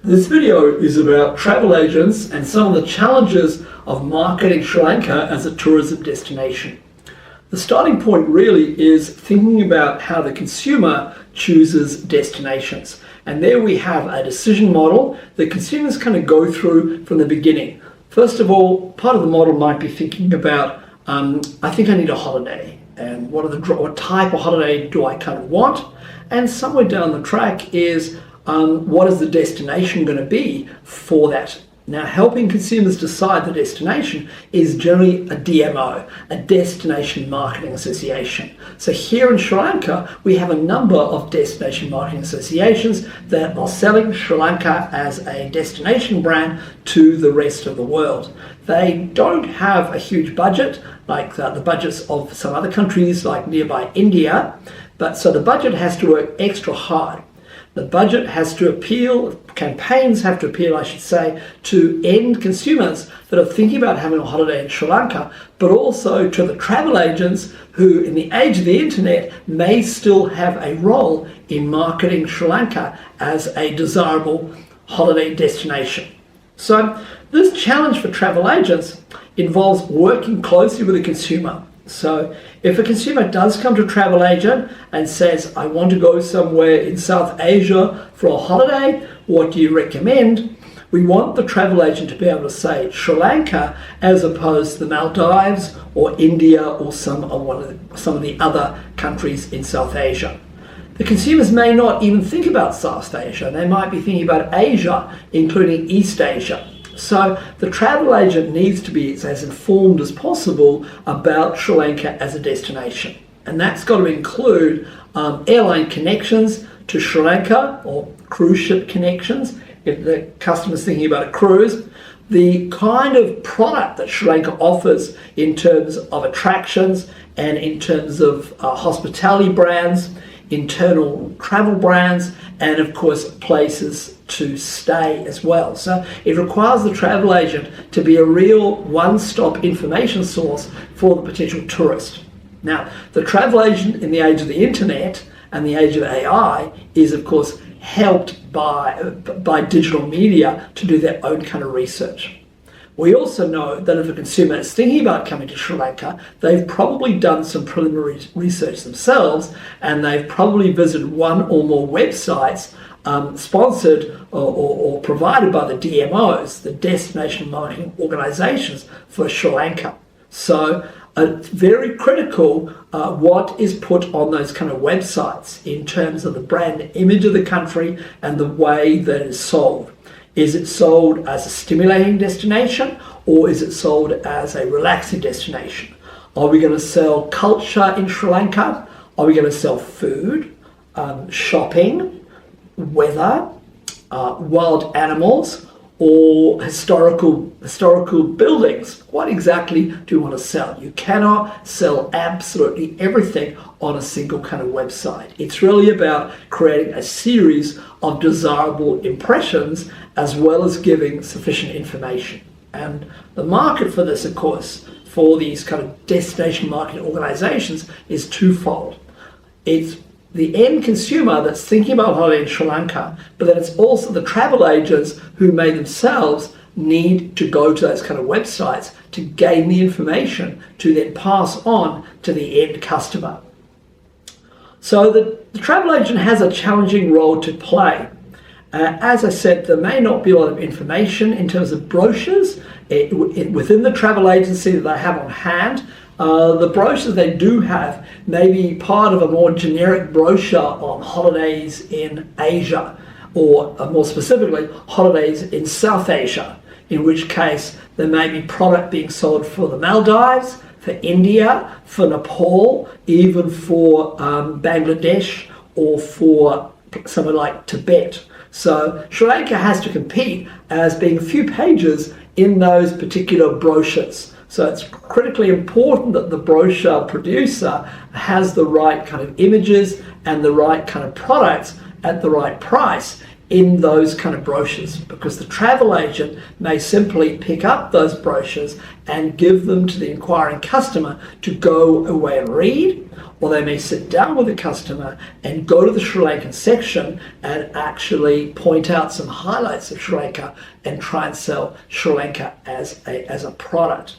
This video is about travel agents and some of the challenges of marketing Sri Lanka as a tourism destination. The starting point really is thinking about how the consumer chooses destinations. And there we have a decision model that consumers kind of go through from the beginning. First of all, part of the model might be thinking about, I think I need a holiday, and what type of holiday do I kind of want? And somewhere down the track is, what is the destination going to be for that? Now, helping consumers decide the destination is generally a DMO, a Destination Marketing Association. So here in Sri Lanka, we have a number of destination marketing associations that are selling Sri Lanka as a destination brand to the rest of the world. They don't have a huge budget like the budgets of some other countries like nearby India, but so the budget has to work extra hard. The budget has to appeal, campaigns have to appeal, I should say, to end consumers that are thinking about having a holiday in Sri Lanka, but also to the travel agents who, in the age of the internet, may still have a role in marketing Sri Lanka as a desirable holiday destination. So this challenge for travel agents involves working closely with the consumer. So if a consumer does come to a travel agent and says, I want to go somewhere in South Asia for a holiday, what do you recommend? We want the travel agent to be able to say Sri Lanka as opposed to the Maldives or India or some of the other countries in South Asia. The consumers may not even think about South Asia. They might be thinking about Asia, including East Asia. So the travel agent needs to be as informed as possible about Sri Lanka as a destination. And that's got to include airline connections to Sri Lanka or cruise ship connections, if the customer's thinking about a cruise. The kind of product that Sri Lanka offers in terms of attractions and in terms of hospitality brands, internal travel brands, and of course places to stay as well. So it requires the travel agent to be a real one-stop information source for the potential tourist. Now, the travel agent in the age of the internet and the age of AI is of course helped by digital media to do their own kind of research. We also know that if a consumer is thinking about coming to Sri Lanka, they've probably done some preliminary research themselves, and they've probably visited one or more websites sponsored or provided by the DMOs, the Destination Marketing Organizations for Sri Lanka. So it's very critical what is put on those kind of websites in terms of the brand image of the country and the way that it is sold. Is it sold as a stimulating destination, or is it sold as a relaxing destination? Are we going to sell culture in Sri Lanka? Are we going to sell food, shopping, weather, wild animals, or historical buildings? What exactly do you want to sell? You cannot sell absolutely everything on a single kind of website. It's really about creating a series of desirable impressions as well as giving sufficient information. And the market for this, of course, for these kind of destination marketing organizations is twofold. It's the end consumer that's thinking about holiday in Sri Lanka, but then it's also the travel agents who may themselves need to go to those kind of websites to gain the information to then pass on to the end customer. So the travel agent has a challenging role to play. As I said, there may not be a lot of information in terms of brochures within the travel agency that they have on hand. The brochures they do have may be part of a more generic brochure on holidays in Asia, or more specifically, holidays in South Asia, in which case there may be product being sold for the Maldives, for India, for Nepal, even for Bangladesh, or for somewhere like Tibet. So Sri Lanka has to compete as being a few pages in those particular brochures. So it's critically important that the brochure producer has the right kind of images and the right kind of products at the right price in those kind of brochures, because the travel agent may simply pick up those brochures and give them to the inquiring customer to go away and read, or they may sit down with the customer and go to the Sri Lankan section and actually point out some highlights of Sri Lanka and try and sell Sri Lanka as a product.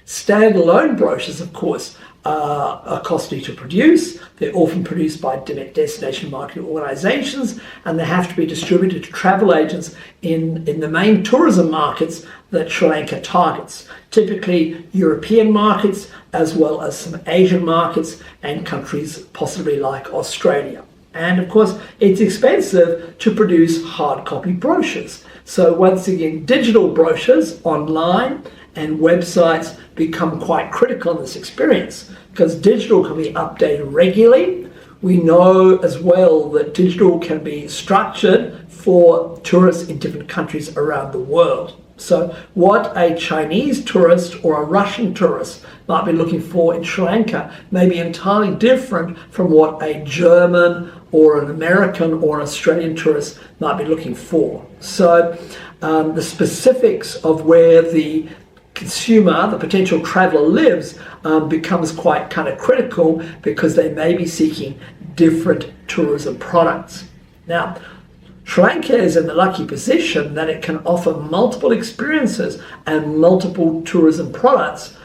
Standalone brochures, of course, are costly to produce. They're often produced by destination marketing organizations, and they have to be distributed to travel agents in the main tourism markets that Sri Lanka targets, typically European markets, as well as some Asian markets and countries possibly like Australia. And of course, it's expensive to produce hard copy brochures. So once again, digital brochures online and websites become quite critical in this experience, because digital can be updated regularly. We know as well that digital can be structured for tourists in different countries around the world. So what a Chinese tourist or a Russian tourist might be looking for in Sri Lanka may be entirely different from what a German or an American or an Australian tourist might be looking for. So the specifics of where the consumer, the potential traveler, lives becomes quite kind of critical, because they may be seeking different tourism products. Now, Sri Lanka is in the lucky position that it can offer multiple experiences and multiple tourism products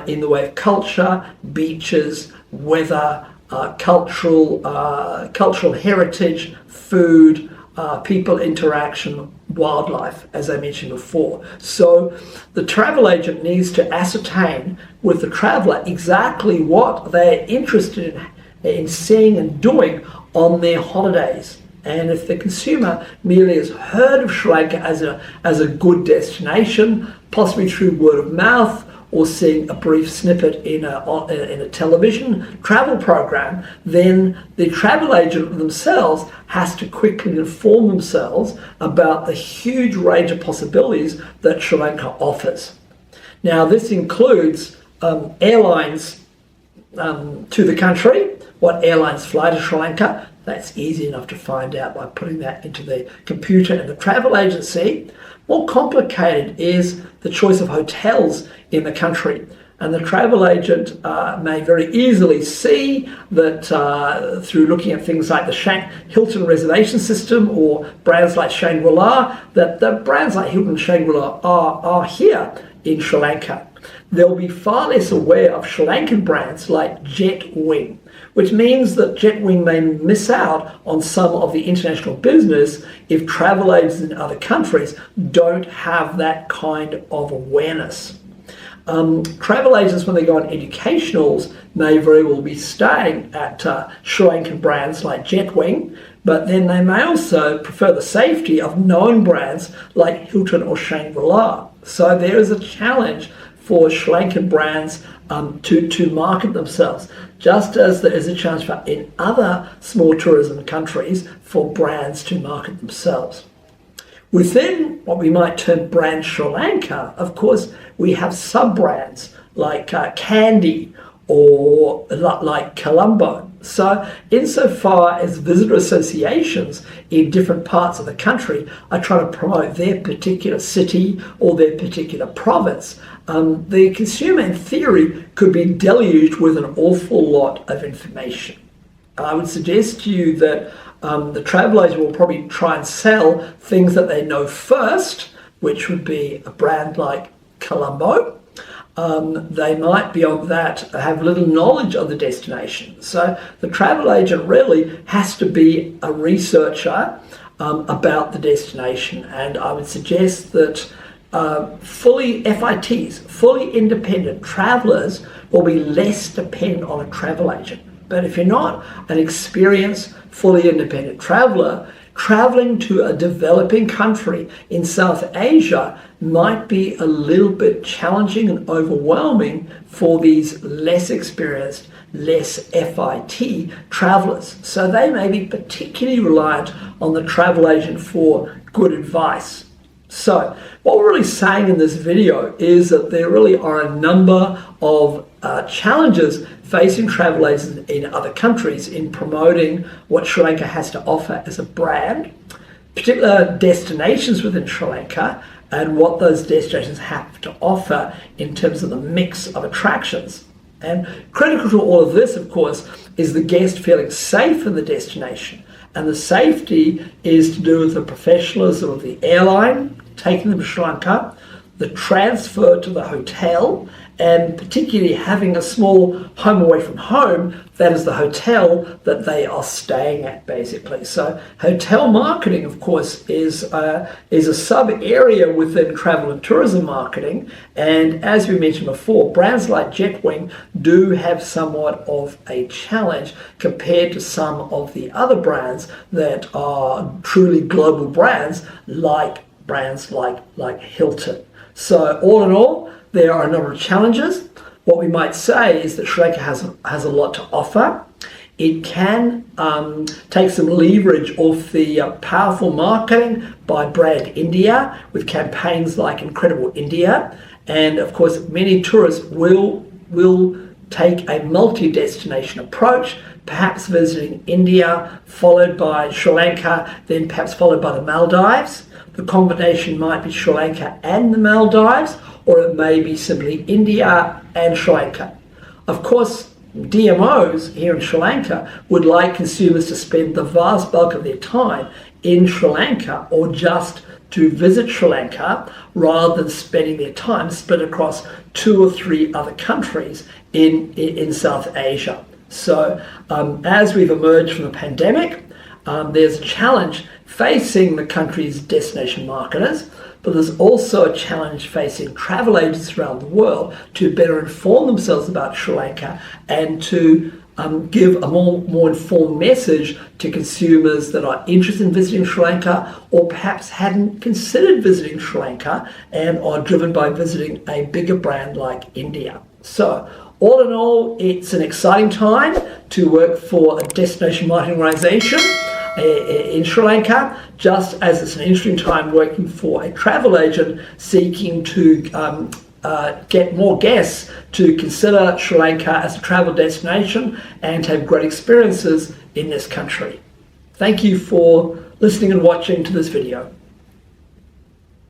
in the way of culture, beaches, weather, cultural heritage, food, people interaction, wildlife, as I mentioned before. So the travel agent needs to ascertain with the traveler exactly what they're interested in seeing and doing on their holidays. And if the consumer merely has heard of Sri Lanka as a good destination, possibly through word of mouth or seeing a brief snippet in a television travel program, then the travel agent themselves has to quickly inform themselves about the huge range of possibilities that Sri Lanka offers. Now, this includes airlines to the country, what airlines fly to Sri Lanka. That's easy enough to find out by putting that into the computer in the travel agency. More complicated is the choice of hotels in the country. And the travel agent may very easily see that through looking at things like the Hilton reservation system or brands like Shangri-La, that the brands like Hilton and Shangri-La are here in Sri Lanka. They'll be far less aware of Sri Lankan brands like Jetwing, which means that Jetwing may miss out on some of the international business if travel agents in other countries don't have that kind of awareness. Travel agents, when they go on educationals, may very well be staying at Sri Lankan brands like Jetwing, but then they may also prefer the safety of known brands like Hilton or Shangri-La. So there is a challenge for Sri Lankan brands to market themselves, just as there is a challenge in other small tourism countries for brands to market themselves. Within what we might term brand Sri Lanka, of course, we have sub-brands like Candy or like Colombo. So insofar as visitor associations in different parts of the country are trying to promote their particular city or their particular province, the consumer in theory could be deluged with an awful lot of information. I would suggest to you that the travel agent will probably try and sell things that they know first, which would be a brand like Colombo. They might beyond that have little knowledge of the destination. So the travel agent really has to be a researcher about the destination. And I would suggest that fully FITs, fully independent travelers, will be less dependent on a travel agent. But if you're not an experienced, fully independent traveler, traveling to a developing country in South Asia might be a little bit challenging and overwhelming for these less experienced, less FIT travelers. So they may be particularly reliant on the travel agent for good advice. So what we're really saying in this video is that there really are a number of challenges facing travel agents in other countries in promoting what Sri Lanka has to offer as a brand. particular destinations within Sri Lanka and what those destinations have to offer in terms of the mix of attractions. And critical to all of this, of course, is the guest feeling safe in the destination. And the safety is to do with the professionalism of the airline taking them to Sri Lanka, the transfer to the hotel, and particularly having a small home away from home, that is the hotel that they are staying at, basically. So hotel marketing, of course, is a sub-area within travel and tourism marketing. And as we mentioned before, brands like Jetwing do have somewhat of a challenge compared to some of the other brands that are truly global brands, like Hilton. So all in all, there are a number of challenges. What we might say is that Sri Lanka has a lot to offer. It can take some leverage off the powerful marketing by Brand India with campaigns like Incredible India. And of course, many tourists will take a multi-destination approach, perhaps visiting India, followed by Sri Lanka, then perhaps followed by the Maldives. The combination might be Sri Lanka and the Maldives, or it may be simply India and Sri Lanka. Of course, DMOs here in Sri Lanka would like consumers to spend the vast bulk of their time in Sri Lanka or just to visit Sri Lanka rather than spending their time split across 2 or 3 other countries in South Asia. So as we've emerged from the pandemic, there's a challenge facing the country's destination marketers, but there's also a challenge facing travel agents around the world to better inform themselves about Sri Lanka and to give a more informed message to consumers that are interested in visiting Sri Lanka or perhaps hadn't considered visiting Sri Lanka and are driven by visiting a bigger brand like India. So all in all, it's an exciting time to work for a destination marketing organization in Sri Lanka, just as it's an interesting time working for a travel agent seeking to get more guests to consider Sri Lanka as a travel destination and have great experiences in this country. Thank you for listening and watching to this video.